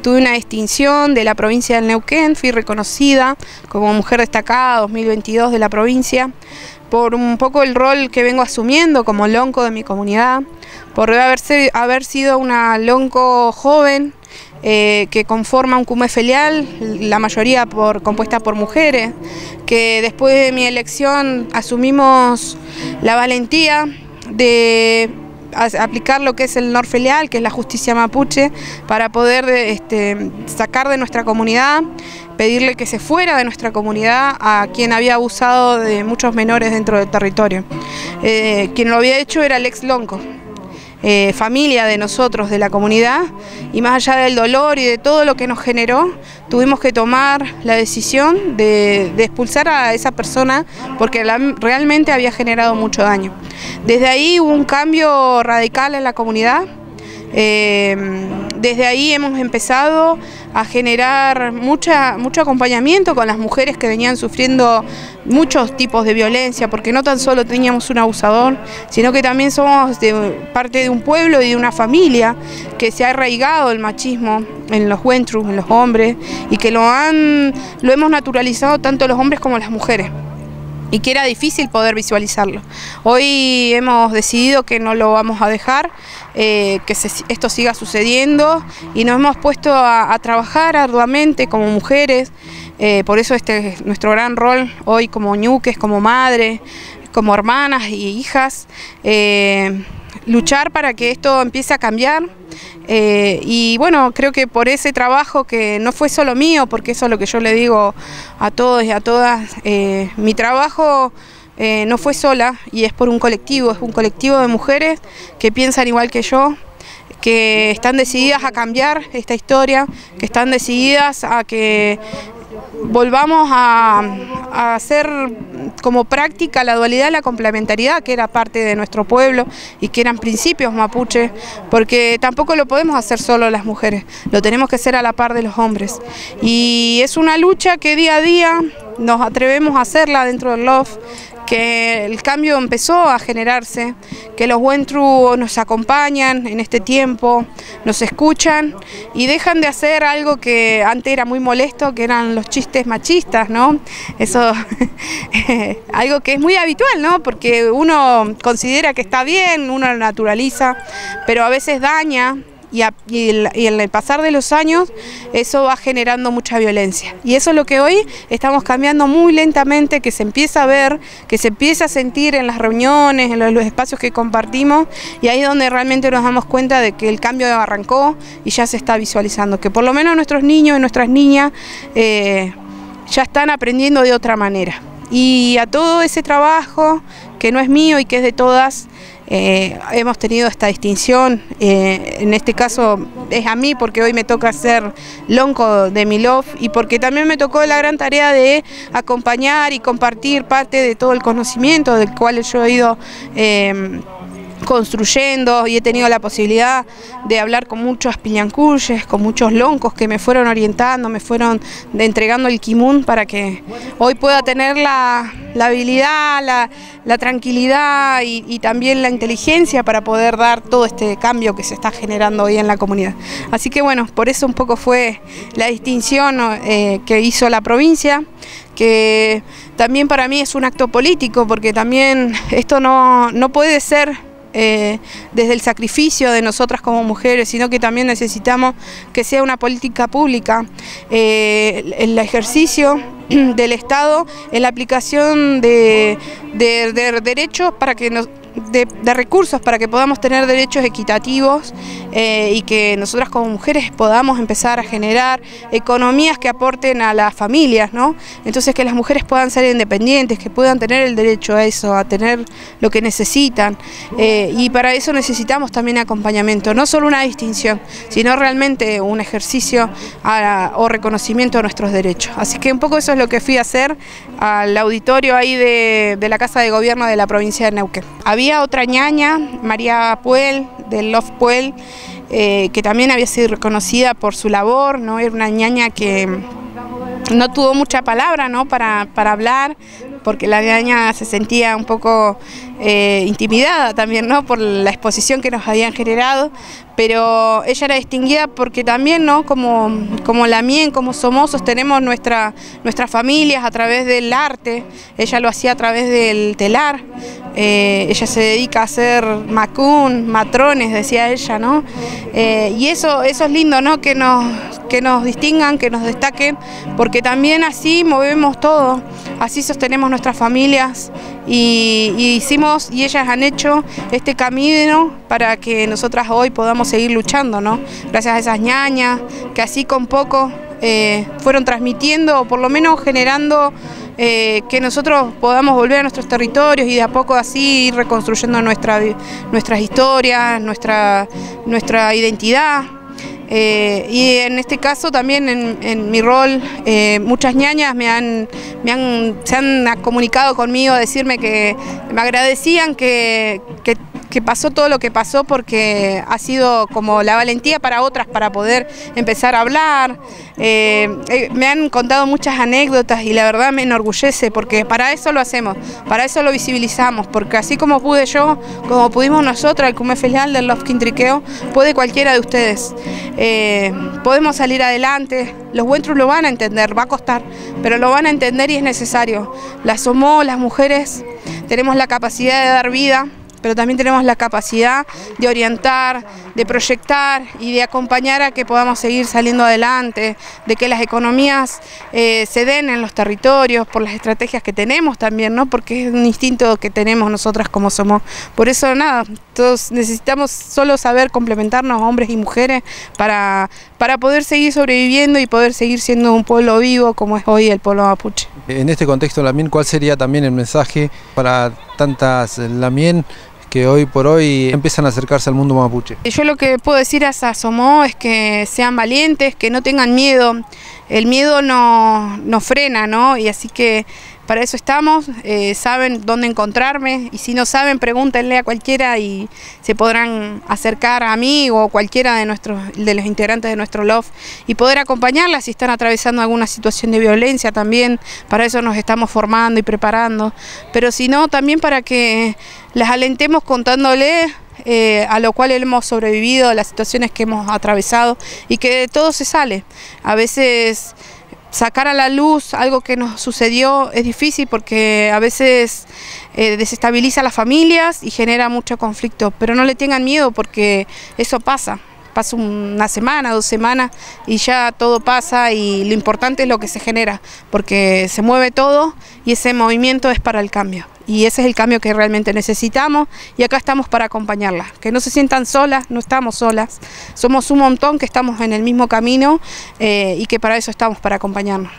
tuve una distinción de la provincia del Neuquén, fui reconocida como mujer destacada 2022 de la provincia, por un poco el rol que vengo asumiendo como lonco de mi comunidad, por haber sido una lonco joven que conforma un cumé filial, la mayoría compuesta por mujeres, que después de mi elección asumimos la valentía de aplicar lo que es el NOR filial, que es la justicia mapuche, para poder sacar de nuestra comunidad, pedirle que se fuera de nuestra comunidad a quien había abusado de muchos menores dentro del territorio. Quien lo había hecho era el ex lonco, familia de nosotros, de la comunidad, y más allá del dolor y de todo lo que nos generó, tuvimos que tomar la decisión de expulsar a esa persona porque realmente había generado mucho daño. Desde ahí hubo un cambio radical en la comunidad. Desde ahí hemos empezado a generar mucho acompañamiento con las mujeres que venían sufriendo muchos tipos de violencia, porque no tan solo teníamos un abusador, sino que también somos parte de un pueblo y de una familia que se ha arraigado el machismo en los Wentru, en los hombres, y que lo hemos naturalizado tanto los hombres como las mujeres, y que era difícil poder visualizarlo. Hoy hemos decidido que no lo vamos a dejar, esto siga sucediendo, y nos hemos puesto a trabajar arduamente como mujeres. Por eso este es nuestro gran rol hoy como ñuques, como madres, como hermanas y hijas, luchar para que esto empiece a cambiar. Y bueno, creo que por ese trabajo, que no fue solo mío, porque eso es lo que yo le digo a todos y a todas, mi trabajo no fue sola, y es por un colectivo, es un colectivo de mujeres que piensan igual que yo, que están decididas a cambiar esta historia, que están decididas a que volvamos a hacer como práctica la dualidad, la complementariedad, que era parte de nuestro pueblo y que eran principios mapuches, porque tampoco lo podemos hacer solo las mujeres, lo tenemos que hacer a la par de los hombres. Y es una lucha que día a día nos atrevemos a hacerla dentro del LOF, que el cambio empezó a generarse, que los Wentru nos acompañan en este tiempo, nos escuchan y dejan de hacer algo que antes era muy molesto, que eran los chistes machistas, ¿no? Eso, algo que es muy habitual, ¿no? Porque uno considera que está bien, uno lo naturaliza, pero a veces daña. Y en el pasar de los años eso va generando mucha violencia, y eso es lo que hoy estamos cambiando muy lentamente, que se empieza a ver, que se empieza a sentir en las reuniones, en los espacios que compartimos, y ahí es donde realmente nos damos cuenta de que el cambio arrancó y ya se está visualizando, que por lo menos nuestros niños y nuestras niñas ya están aprendiendo de otra manera. Y a todo ese trabajo, que no es mío y que es de todas, hemos tenido esta distinción. En este caso es a mí, porque hoy me toca ser lonco de mi LOF, y porque también me tocó la gran tarea de acompañar y compartir parte de todo el conocimiento del cual yo he ido construyendo, y he tenido la posibilidad de hablar con muchos piñancuyes, con muchos loncos que me fueron orientando, me fueron entregando el kimun para que hoy pueda tener la habilidad, la tranquilidad y también la inteligencia para poder dar todo este cambio que se está generando hoy en la comunidad. Así que bueno, por eso un poco fue la distinción que hizo la provincia, que también para mí es un acto político, porque también esto no puede ser desde el sacrificio de nosotras como mujeres, sino que también necesitamos que sea una política pública, el ejercicio del Estado en la aplicación de derechos para que de recursos para que podamos tener derechos equitativos, y que nosotras como mujeres podamos empezar a generar economías que aporten a las familias, ¿no? Entonces, que las mujeres puedan ser independientes, que puedan tener el derecho a eso, a tener lo que necesitan, y para eso necesitamos también acompañamiento, no solo una distinción, sino realmente un ejercicio o reconocimiento de nuestros derechos. Así que un poco eso es lo que fui a hacer al auditorio ahí de la Casa de Gobierno de la provincia de Neuquén. Había otra ñaña, María Puel, del LOF Puel, que también había sido reconocida por su labor, ¿no? Era una ñaña que no tuvo mucha palabra, ¿no? para hablar, porque la ñaña se sentía un poco intimidada también, ¿no?, por la exposición que nos habían generado, pero ella era distinguida porque también, ¿no?, como la Mien, como Somos, sostenemos nuestras familias a través del arte. Ella lo hacía a través del telar. Ella se dedica a hacer macún, matrones, decía ella, ¿no? Y eso es lindo, ¿no?, que nos distingan, que nos destaquen, porque también así movemos todo, así sostenemos nuestras familias y ellas han hecho este camino para que nosotras hoy podamos seguir luchando, ¿no? Gracias a esas ñañas que así con poco fueron transmitiendo, o por lo menos generando que nosotros podamos volver a nuestros territorios y de a poco así ir reconstruyendo nuestras historias, nuestra identidad. Y en este caso también en mi rol, muchas ñañas se han comunicado conmigo a decirme que me agradecían que pasó todo lo que pasó, porque ha sido como la valentía para otras para poder empezar a hablar. Me han contado muchas anécdotas y la verdad me enorgullece, porque para eso lo hacemos, para eso lo visibilizamos, porque así como pude yo, como pudimos nosotras, el Cume Felial del Lofkin Triqueo, puede cualquiera de ustedes. Podemos salir adelante, los Huentru lo van a entender, va a costar, pero lo van a entender y es necesario. Las Somos, las mujeres, tenemos la capacidad de dar vida, pero también tenemos la capacidad de orientar, de proyectar y de acompañar a que podamos seguir saliendo adelante, de que las economías se den en los territorios por las estrategias que tenemos también, ¿no?, porque es un instinto que tenemos nosotras como Somos. Por eso nada, todos necesitamos solo saber complementarnos, hombres y mujeres, para poder seguir sobreviviendo y poder seguir siendo un pueblo vivo como es hoy el pueblo mapuche. En este contexto, Lamien, ¿cuál sería también el mensaje para tantas Lamien que hoy por hoy empiezan a acercarse al mundo mapuche? Yo lo que puedo decir a Somos es que sean valientes, que no tengan miedo. El miedo nos frena, ¿no? Y así que para eso estamos, saben dónde encontrarme, y si no saben, pregúntenle a cualquiera y se podrán acercar a mí o cualquiera de los integrantes de nuestro LOF y poder acompañarlas si están atravesando alguna situación de violencia también. Para eso nos estamos formando y preparando, pero si no, también para que las alentemos contándoles a lo cual hemos sobrevivido, las situaciones que hemos atravesado, y que de todo se sale. A veces sacar a la luz algo que nos sucedió es difícil, porque a veces desestabiliza a las familias y genera mucho conflicto, pero no le tengan miedo, porque eso pasa una semana, 2 semanas y ya todo pasa, y lo importante es lo que se genera, porque se mueve todo y ese movimiento es para el cambio. Y ese es el cambio que realmente necesitamos, y acá estamos para acompañarlas. Que no se sientan solas, no estamos solas. Somos un montón que estamos en el mismo camino y que para eso estamos, para acompañarnos.